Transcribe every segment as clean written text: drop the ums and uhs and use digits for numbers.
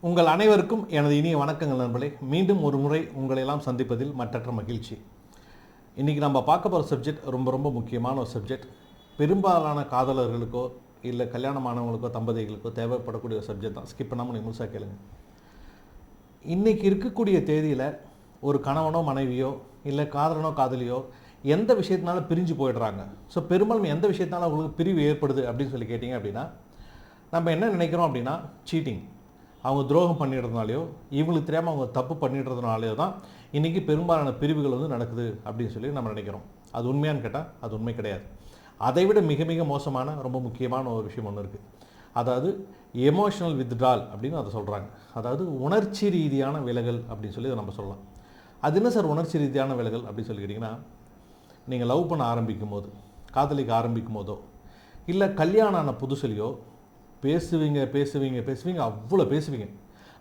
உங்கள் அனைவருக்கும் எனது இனிய வணக்கங்கள் நண்பர்களே. மீண்டும் ஒரு முறை உங்களை எல்லாம் சந்திப்பதில் மற்றற்ற மகிழ்ச்சி. இன்றைக்கி நம்ம பார்க்க போகிற சப்ஜெக்ட் ரொம்ப ரொம்ப முக்கியமான ஒரு சப்ஜெக்ட். பெரும்பாலான காதலர்களுக்கோ இல்லை கல்யாணமானவங்களுக்கோ தம்பதிகளுக்கோ தேவைப்படக்கூடிய ஒரு சப்ஜெக்ட் தான். ஸ்கிப் பண்ணாமல் நீங்கள் முழுசாக கேளுங்க. இன்றைக்கி இருக்கக்கூடிய தேதியில் ஒரு கணவனோ மனைவியோ இல்லை காதலனோ காதலியோ எந்த விஷயத்தினால பிரிஞ்சு போயிடுறாங்க. ஸோ பெரும்பாலும் எந்த விஷயத்தினால அவங்களுக்கு பிரிவு ஏற்படுது அப்படின்னு சொல்லி கேட்டிங்க அப்படின்னா, நம்ம என்ன நினைக்கிறோம் அப்படின்னா, சீட்டிங், அவங்க துரோகம் பண்ணிடுறதுனாலையோ இவங்களுக்கு தெரியாமல் அவங்க தப்பு பண்ணிடுறதுனாலையோ தான் இன்றைக்கி பெரும்பாலான பிரிவுகள் நடக்குது அப்படின்னு சொல்லி நம்ம நினைக்கிறோம். அது உண்மையான்னு கேட்டால் அது உண்மை கிடையாது. அதை விட மிக மிக மோசமான ரொம்ப முக்கியமான ஒரு விஷயம் ஒன்று இருக்குது. அதாவது எமோஷனல் வித்ட்ரால் அப்படின்னு அதை சொல்கிறாங்க. அதாவது உணர்ச்சி ரீதியான விலகல் அப்படின்னு சொல்லி அதை நம்ம சொல்லலாம். அது என்ன சார் உணர்ச்சி ரீதியான விலகல் அப்படின்னு சொல்லி கேட்டிங்கன்னா, நீங்கள் லவ் பண்ண ஆரம்பிக்கும் போது, காதலிக்க ஆரம்பிக்கும் போதோ இல்லை கல்யாணம் ஆன புதுசுலையோ பேசுவீங்க, அவ்வளோ பேசுவீங்க.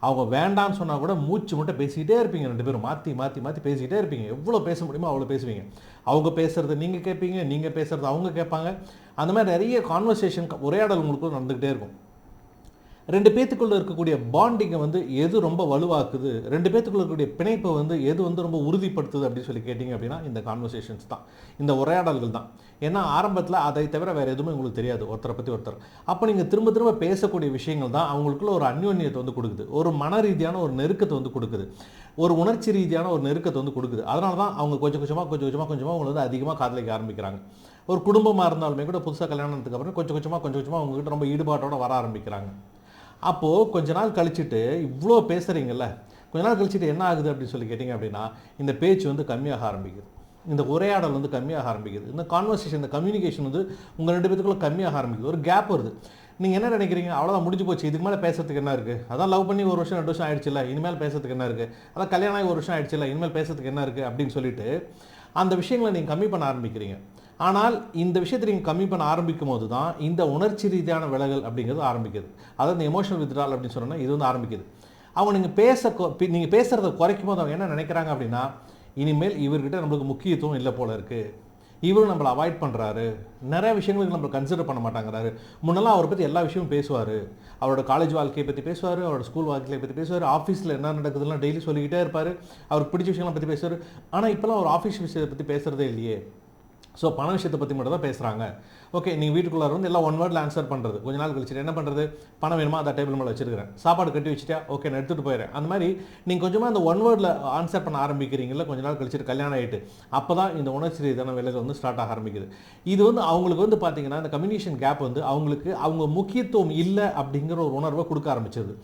அவங்க வேண்டான்னு சொன்னால் கூட மூச்சு மட்டும் பேசிக்கிட்டே இருப்பீங்க. ரெண்டு பேரும் மாற்றி மாற்றி மாற்றி பேசிக்கிட்டே இருப்பீங்க. எவ்வளோ பேச முடியுமோ அவ்வளோ பேசுவீங்க. அவங்க பேசுகிறத நீங்கள் கேட்பீங்க, நீங்கள் பேசுகிறத அவங்க கேட்பாங்க. அந்த மாதிரி நிறைய கான்வர்சேஷன், உரையாடல் உங்களுக்கு நடந்துக்கிட்டே இருக்கும். ரெண்டு பேத்துக்குள்ளே இருக்கக்கூடிய பாண்டிங்கை எது ரொம்ப வலுவாக்குது, ரெண்டு பேத்துக்குள்ளே இருக்கக்கூடிய பிணைப்பை எது ரொம்ப உறுதிப்படுத்துது அப்படின்னு சொல்லி கேட்டிங்க அப்படின்னா இந்த கான்வர்சேஷன்ஸ் தான், இந்த உரையாடல்கள் தான். ஏன்னா ஆரம்பத்தில் அதை தவிர வேறு எதுவுமே உங்களுக்கு தெரியாது ஒருத்தரை பற்றி ஒருத்தர். அப்போ நீங்கள் திரும்ப திரும்ப பேசக்கூடிய விஷயங்கள் தான் அவங்களுக்குள்ள ஒரு அந்யோன்யத்தை கொடுக்குது, ஒரு மன ரீதியான ஒரு நெருக்கத்தை கொடுக்குது, ஒரு உணர்ச்சி ரீதியான ஒரு நெருக்கத்தை கொடுக்குது. அதனால தான் அவங்க கொஞ்சம் கொஞ்சமாக அவங்களை அதிகமாக காதலிக்க ஆரம்பிக்கிறாங்க. ஒரு குடும்பமாக இருந்தாலுமே கூட புதுசாக கல்யாணத்துக்கு அப்புறம் கொஞ்சம் கொஞ்சமாக அவங்ககிட்ட ரொம்ப ஈடுபாட்டோடு வர ஆரம்பிக்கிறாங்க. அப்போது கொஞ்ச நாள் கழிச்சுட்டு இவ்வளோ பேசுகிறீங்கல்ல, கொஞ்ச நாள் கழிச்சுட்டு என்ன ஆகுது அப்படின்னு சொல்லி கேட்டிங்க அப்படின்னா, இந்த பேச்சு கம்மியாக ஆரம்பிக்குது, இந்த உரையாடல் கம்மியாக ஆரம்பிக்குது, இந்த கான்வர்சேஷன், இந்த கம்யூனிகேஷன் உங்கள் ரெண்டு பேத்துக்குள்ளே கம்மியாக ஆரம்பிக்குது. ஒரு கேப் வருது. நீங்கள் என்ன நினைக்கிறீங்க, அவ்வளோதான் முடிஞ்சு போச்சு, இதுக்கு மேலே பேசுறதுக்கு என்ன இருக்குது, அதான் லவ் பண்ணி 1 வருஷம் 2 வருஷம் ஆயிடுச்சு இல்லை, இனிமேல் பேசுறதுக்கு என்ன இருக்குது, அதான் கல்யாணம் ஆகி 1 வருஷம் ஆயிடுச்சு இல்லை, இனிமேல் பேசுறதுக்கு என்ன இருக்குது அப்படின்னு சொல்லிட்டு அந்த விஷயங்களை நீங்கள் கம்மி பண்ண ஆரம்பிக்கிறீங்க. ஆனால் இந்த விஷயத்தை நீங்கள் கம்மி பண்ண ஆரம்பிக்கும் போது தான் இந்த உணர்ச்சி ரீதியான விலகல் அப்படிங்கிறது ஆரம்பிக்குது. அதாவது இந்த எமோஷனல் வித்ட்ரால் அப்படின்னு சொன்னால் இது ஆரம்பிக்குது. அவங்க நீங்கள் பேசுகிறத குறைக்கும் போது அவங்க என்ன நினைக்கிறாங்க அப்படின்னா, இனிமேல் இவர்கிட்ட நம்மளுக்கு முக்கியத்துவம் இல்லை போல இருக்குது, இவரும் நம்மளை அவாய்ட் பண்ணுறாரு, நிறைய விஷயங்களுக்கு நம்மளை கன்சிடர் பண்ண மாட்டாங்கிறாரு. முன்னெல்லாம் அவரை பற்றி எல்லா விஷயமும் பேசுவார், அவரோட காலேஜ் வாழ்க்கையை பற்றி பேசுவார், அவரோட ஸ்கூல் வாழ்க்கையை பற்றி பேசுவார், ஆஃபீஸில் என்ன நடக்குதுலாம் டெய்லி சொல்லிக்கிட்டே இருப்பார், அவருக்கு பிடிச்ச விஷயங்களை பற்றி பேசுவார். ஆனால் இப்போலாம் ஒரு ஆஃபீஸ் விஷயத்தை பற்றி பேசுகிறதே இல்லையே. ஸோ பண விஷயத்தை பற்றி மட்டும் தான் பேசுகிறாங்க. ஓகே, நீங்கள் வீட்டுக்குள்ளே எல்லாம் 1 வேர்டில் ஆன்சர் பண்ணுறது. கொஞ்ச நாள் கழிச்சுட்டு என்ன பண்ணுறது, பணம் வேணுமா, அதை டேபிள் மேலே வச்சுருக்கிறேன், சாப்பாடு கட்டி வச்சுட்டா ஓகே நான் எடுத்துகிட்டு போயிடுறேன். அந்த மாதிரி நீங்கள் கொஞ்சமாக அந்த 1 வேர்டில் ஆன்சர் பண்ண ஆரம்பிக்கிறீங்களா கொஞ்ச நாள் கழிச்சுட்டு கல்யாணம் ஆகிட்டு. அப்போ தான் இந்த உணர்ச்சி ரீதியான விலகல் ஸ்டார்ட் ஆக ஆரம்பிக்குது. இது அவங்களுக்கு பார்த்தீங்கன்னா இந்த கம்யூனிகேஷன் கேப் அவங்களுக்கு அவங்க முக்கியத்துவம் இல்லை அப்படிங்கிற ஒரு உணர்வை கொடுக்க ஆரம்பிச்சது.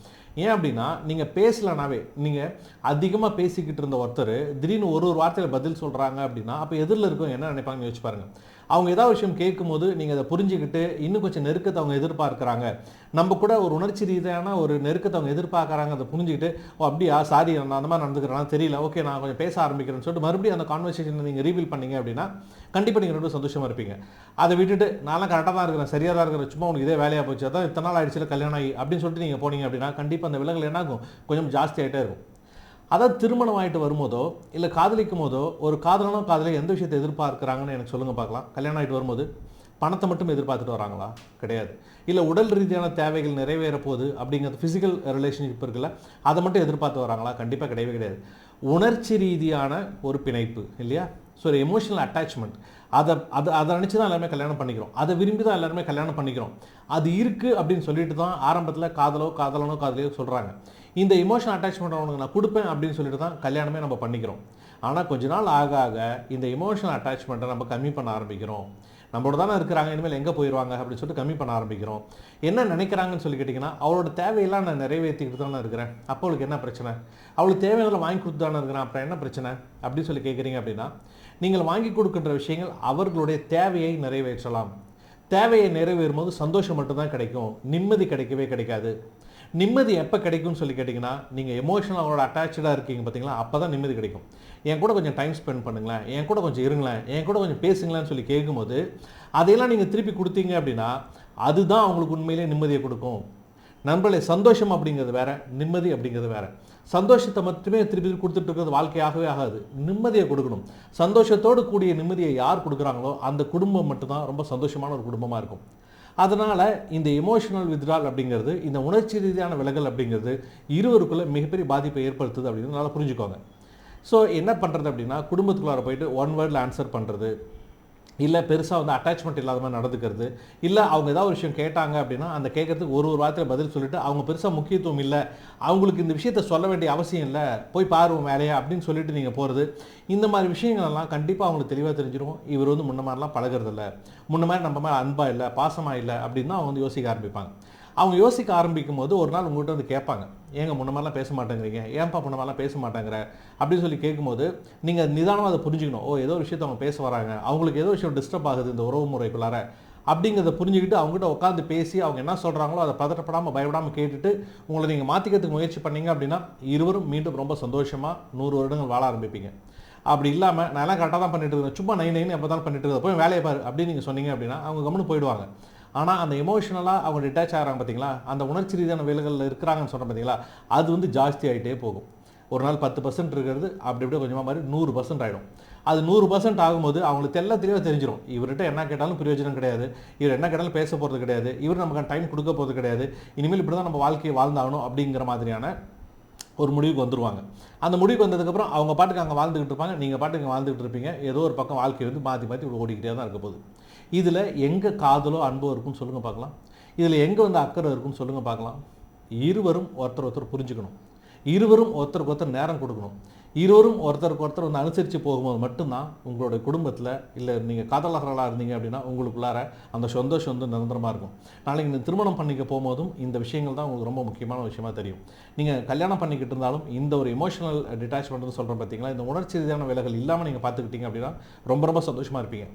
ஏன் அப்படின்னா, நீங்கள் பேசலனாவே, நீங்கள் அதிகமாக பேசிக்கிட்டு இருந்த ஒருத்தர் திடீர்னு ஒரு வார்த்தையில் பதில் சொல்கிறாங்க அப்படின்னா, அப்போ எதிரில் இருக்கவங்க என்ன நினைப்பாங்கன்னு யோசிச்சு பாருங்கள். அவங்க ஏதாவது விஷயம் கேட்கும்போது நீங்கள் அதை புரிஞ்சுக்கிட்டு இன்னும் கொஞ்சம் நெருக்கத்தை அவங்க எதிர்பார்க்குறாங்க, நம்ம கூட ஒரு உணர்ச்சி ரீதியான ஒரு நெருக்கத்தை அவங்க எதிர்பார்க்குறாங்க, அதை புரிஞ்சுக்கிட்டு ஓ அப்படியா, சாரி நான் அந்த மாதிரி நடந்துக்கிறேன், தெரியல, ஓகே நான் கொஞ்சம் பேச ஆரம்பிக்கிறேன்னு சொல்லிட்டு மறுபடியும் அந்த கான்வர்சேஷனை நீங்கள் ரீவீல் பண்ணீங்க அப்படின்னா கண்டிப்பாக நீங்கள் ரொம்ப சந்தோஷமாக இருப்பீங்க. அதை விட்டுட்டு நான்லாம் கரெக்டாக தான் இருக்கிறேன், சரியாக தான் இருக்கிறேன், சும்மா உனக்கு இதே வேலையாக போச்சு, அதான் இத்தனை நாள் ஆயிடுச்சுல கல்யாணம் ஆகி அப்படின்னு சொல்லிட்டு நீங்கள் போனீங்க அப்படின்னா கண்டிப்பாக அந்த விலகல் என்னாகும், கொஞ்சம் ஜாஸ்தி ஆகிட்டே இருக்கும். அதாவது திருமணம் ஆகிட்டு வரும்போதோ இல்லை காதலிக்கும் போதோ ஒரு காதலனோ காதலை எந்த விஷயத்தை எதிர்பார்க்குறாங்கன்னு எனக்கு சொல்லுங்கள் பார்க்கலாம். கல்யாணம் ஆகிட்டு வரும்போது பணத்தை மட்டும் எதிர்பார்த்துட்டு வராங்களா? கிடையாது. இல்லை உடல் ரீதியான தேவைகள் நிறைவேற போகுது அப்படிங்கிறது ஃபிசிக்கல் ரிலேஷன்ஷிப் இருக்குல்ல, அதை மட்டும் எதிர்பார்த்து வராங்களா? கண்டிப்பாக கிடையவே கிடையாது. உணர்ச்சி ரீதியான ஒரு பிணைப்பு இல்லையா? ஸோ ஒரு எமோஷனல் அட்டாச்மெண்ட், அதை நினச்சி தான் எல்லாருமே கல்யாணம் பண்ணிக்கிறோம், அதை விரும்பி தான் எல்லாருமே கல்யாணம் பண்ணிக்கிறோம். அது இருக்குது அப்படின்னு சொல்லிட்டு தான் ஆரம்பத்தில் காதலனோ காதலியோ சொல்கிறாங்க. இந்த எமோஷனல் அட்டாச்மெண்ட் அவனுக்கு நான் கொடுப்பேன் அப்படின்னு சொல்லிட்டு தான் கல்யாணமே நம்ம பண்ணிக்கிறோம். ஆனால் கொஞ்ச நாள் ஆக ஆக இந்த எமோஷனல் அட்டாச்மெண்ட்டை நம்ம கம்மி பண்ண ஆரம்பிக்கிறோம். நம்மளோட தானே இருக்கிறாங்க, இனிமேல் எங்கே போயிடுவாங்க அப்படின்னு சொல்லிட்டு கம்மி பண்ண ஆரம்பிக்கிறோம். என்ன நினைக்கிறாங்கன்னு சொல்லி கேட்டிங்கன்னா, அவளோட தேவையெல்லாம் நான் நிறைவேற்றிக்கிட்டு தானே இருக்கிறேன், அப்போ அவளுக்கு என்ன பிரச்சனை, அவளுக்கு தேவையானதில் வாங்கி கொடுத்து தானே இருக்கிறேன், அப்புறம் என்ன பிரச்சனை அப்படின்னு சொல்லி கேட்குறீங்க அப்படின்னா, நீங்கள் வாங்கி கொடுக்கின்ற விஷயங்கள் அவர்களுடைய தேவையை நிறைவேற்றலாம். தேவையை நிறைவேறும் போது சந்தோஷம் மட்டும்தான் கிடைக்கும், நிம்மதி கிடைக்கவே கிடைக்காது. நிம்மதி எப்போ கிடைக்கும்னு சொல்லி கேட்டிங்கன்னா, நீங்கள் எமோஷனல் அவங்களோட அட்டாச்சாக இருக்கீங்க பார்த்தீங்களா, அப்போ தான் நிம்மதி கிடைக்கும். என் கூட கொஞ்சம் டைம் ஸ்பெண்ட் பண்ணுங்களேன், என் கூட கொஞ்சம் இருங்களேன், என் கூட கொஞ்சம் பேசுங்களேன்னு சொல்லி கேட்கும்போது அதையெல்லாம் நீங்கள் திருப்பி கொடுத்தீங்க அப்படின்னா அதுதான் அவங்களுக்கு உண்மையிலே நிம்மதியை கொடுக்கும். நண்பர்களே, சந்தோஷம் அப்படிங்கிறது வேறு, நிம்மதி அப்படிங்கிறது வேறு. சந்தோஷத்தை மட்டுமே திருப்பி கொடுத்துட்டு இருக்கிறது வாழ்க்கையாகவே ஆகாது, நிம்மதியை கொடுக்கணும். சந்தோஷத்தோடு கூடிய நிம்மதியை யார் கொடுக்குறாங்களோ அந்த குடும்பம் மட்டும்தான் ரொம்ப சந்தோஷமான ஒரு குடும்பமாக இருக்கும். அதனால் இந்த எமோஷனல் வித்ட்ரால் அப்படிங்கிறது, இந்த உணர்ச்சி ரீதியான விலகல் அப்படிங்கிறது இருவருக்குள்ள மிகப்பெரிய பாதிப்பை ஏற்படுத்துது அப்படின்னு நல்லா புரிஞ்சுக்கோங்க. ஸோ என்ன பண்ணுறது அப்படின்னா, குடும்பத்துக்குள்ளார போயிட்டு ஒன் வேர்டில் ஆன்சர் பண்ணுறது, இல்லை பெருசாக வந்து அட்டாச்மெண்ட் இல்லாத மாதிரி நடந்துக்கிறது, இல்லை அவங்க ஏதாவது ஒரு விஷயம் கேட்டாங்க அப்படின்னா அந்த கேட்கறதுக்கு ஒரு வார்த்தையில் பதில் சொல்லிட்டு அவங்க பெருசாக முக்கியத்துவம் இல்லை, அவங்களுக்கு இந்த விஷயத்த சொல்ல வேண்டிய அவசியம் இல்லை, போய் பாருவோம் வேலையை அப்படின்னு சொல்லிட்டு நீங்கள் போகிறது, இந்த மாதிரி விஷயங்கள்லாம் கண்டிப்பாக அவங்களுக்கு தெளிவாக தெரிஞ்சிடும். இவர் வந்து முன்ன மாதிரிலாம் பழகிறதில்ல, முன்ன மாதிரி நம்ம மேலே அன்பாக இல்லை, பாசமாக இல்லை அப்படின்னு அவங்க வந்து யோசிக்க ஆரம்பிப்பாங்க. அவங்க யோசிக்க ஆரம்பிக்கும் போது ஒரு நாள் உங்கள்கிட்ட வந்து கேட்பாங்க, ஏங்க முன்ன மாதிரிலாம் பேச மாட்டேங்கிறீங்க, ஏன்பா முன்ன மாதிரிலாம் பேச மாட்டேங்கிற அப்படின்னு சொல்லி கேட்கும்போது நீங்கள் நிதானமாக அதை புரிஞ்சுக்கணும். ஓ, ஏதோ ஒரு விஷயத்தை அவங்க பேச வராங்க, அவங்களுக்கு ஏதோ விஷயம் டிஸ்டர்ப் ஆகுது இந்த உறவு முறைக்குள்ளார அப்படிங்கிறத புரிஞ்சுக்கிட்டு அவங்ககிட்ட உட்காந்து பேசி அவங்க என்ன சொல்கிறாங்களோ அதை பதட்டப்படாமல் பயப்படாமல் கேட்டுட்டு உங்களை நீங்கள் மாற்றிக்கிறதுக்கு முயற்சி பண்ணீங்க அப்படின்னா இருவரும் மீண்டும் ரொம்ப சந்தோஷமாக 100 வருடங்கள் வாழ ஆரம்பிப்பீங்க. அப்படி இல்லாமல் நான் எல்லாம் கரெக்டாக தான் பண்ணிட்டு இருக்கேன், சும்மா நைன்னு எப்போ தான் பண்ணிட்டு இருக்கேன், போய் வேலையை பாரு அப்படின்னு நீங்கள் சொன்னீங்க அப்படின்னா அவங்க கம்முன்னு போயிடுவாங்க. ஆனால் அந்த எமோஷனலாக அவங்க டிட்டாச் ஆகிறாங்க பார்த்தீங்களா, அந்த உணர்ச்சி ரீதியான வேலைகளில் இருக்கிறாங்கன்னு சொல்கிறேன் பார்த்தீங்களா, அது வந்து ஜாஸ்தி ஆகிட்டே போகும். ஒரு நாள் 10% இருக்கிறது அப்படி அப்படியே கொஞ்சமாக மாதிரி 100% ஆகிடும். அது 100% ஆகும்போது அவங்களுக்கு தெளிவாக தெரிஞ்சிடும், இவர்கிட்ட என்ன கேட்டாலும் பிரயோஜனம் கிடையாது, இவர் என்ன கேட்டாலும் பேச போகிறது கிடையாது, இவர் நமக்கு டைம் கொடுக்க போகிறது கிடையாது, இனிமேல் இப்படி தான் நம்ம வாழ்க்கையை வாழ்ந்தாகணும் அப்படிங்கிற மாதிரியான ஒரு முடிவுக்கு வந்துடுவாங்க. அந்த முடிவுக்கு வந்ததுக்கப்புறம் அவங்க பாட்டுக்கு அங்கே வாழ்ந்துக்கிட்டு இருப்பாங்க, நீங்கள் பாட்டுக்கு வாழ்ந்துகிட்டு இருப்பீங்க. ஏதோ ஒரு பக்கம் வாழ்க்கை வந்து மாற்றி மாற்றி ஓடிக்கிட்டே தான் இருக்க போகுது. இதில் எங்கே காதலோ அன்போ இருக்குன்னு சொல்லுங்கள் பார்க்கலாம், இதில் எங்கே வந்து அக்கறை இருக்குன்னு சொல்லுங்கள் பார்க்கலாம். இருவரும் ஒருத்தர் புரிஞ்சுக்கணும், இருவரும் ஒருத்தருக்கு ஒருத்தர் நேரம் கொடுக்கணும், இருவரும் ஒருத்தருக்கு ஒருத்தர் வந்து அனுசரித்து போகும்போது மட்டும்தான் உங்களுடைய குடும்பத்தில், இல்லை நீங்கள் காதலர்களாக இருந்தீங்க அப்படின்னா உங்களுக்குள்ளார அந்த சந்தோஷம் வந்து நிரந்தரமாக இருக்கும். நாளைக்கு நீங்கள் திருமணம் பண்ணிக்க போகும்போதும் இந்த விஷயங்கள் தான் உங்களுக்கு ரொம்ப முக்கியமான விஷயமா தெரியும். நீங்கள் கல்யாணம் பண்ணிக்கிட்டு இருந்தாலும் இந்த ஒரு எமோஷனல் டிட்டாச்மெண்ட்னு சொல்கிறோம் பார்த்தீங்களா, இந்த உணர்ச்சி ரீதியான விலகல் இல்லாமல் நீங்கள் பார்த்துக்கிட்டீங்க அப்படின்னா ரொம்ப சந்தோஷமாக இருப்பீங்க.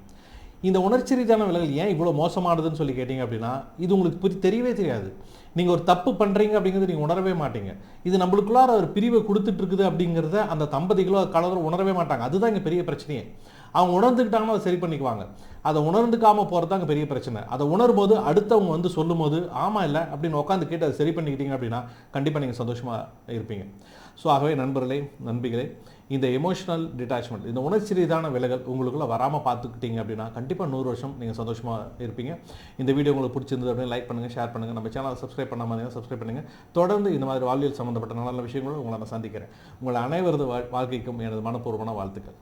இந்த உணர்ச்சி ரீதியான விலகல் ஏன் இவ்வளோ மோசமானதுன்னு சொல்லி கேட்டிங்க அப்படின்னா, இது உங்களுக்கு தெரியவே தெரியாது. நீங்கள் ஒரு தப்பு பண்ணுறீங்க அப்படிங்கிறது நீங்கள் உணரவே மாட்டீங்க. இது நம்மளுக்குள்ளார ஒரு பிரிவை கொடுத்துட்டு இருக்குது அப்படிங்கிறத அந்த தம்பதிகளோ கலவரம் உணரவே மாட்டாங்க. அதுதான் இங்கே பெரிய பிரச்சனையே. அவங்க உணர்ந்துக்கிட்டாங்கன்னா அதை சரி பண்ணிக்குவாங்க. அதை உணர்ந்துக்காமல் போகிறது தான் அங்கே பெரிய பிரச்சனை. அதை உணரும்போது அடுத்தவங்க வந்து சொல்லும் போது ஆமாம் இல்லை அப்படின்னு உட்காந்து கேட்டு அதை சரி பண்ணிக்கிட்டீங்க அப்படின்னா கண்டிப்பாக நீங்கள் சந்தோஷமாக இருப்பீங்க. ஸோ ஆகவே நண்பர்களே, நண்பிகளே, இந்த எமோஷனல் டிட்டாச்மெண்ட், இந்த உணர்ச்சி ரீதியான விலகல் உங்களுக்குள்ளே வராமல் பார்த்துக்கிட்டீங்க அப்படின்னா கண்டிப்பாக 100 வருஷம் நீங்கள் சந்தோஷமாக இருப்பீங்க. இந்த வீடியோ உங்களுக்கு பிடிச்சிருந்தது அப்படின்னு லைக் பண்ணுங்கள், ஷேர் பண்ணுங்கள். நம்ம சேனலை சப்ஸ்கிரைப் பண்ணாமல் இருந்தீங்கன்னா சப்ஸ்கிரைப் பண்ணுங்கள். தொடர்ந்து இந்த மாதிரி வாழ்வியல் சம்மந்தப்பட்ட நல்ல விஷயங்களும் உங்களை நான் சந்திக்கிறேன். உங்கள் அனைவரது வாழ்க்கைக்கும் எனது மனப்பூர்வமான வாழ்த்துக்கள்.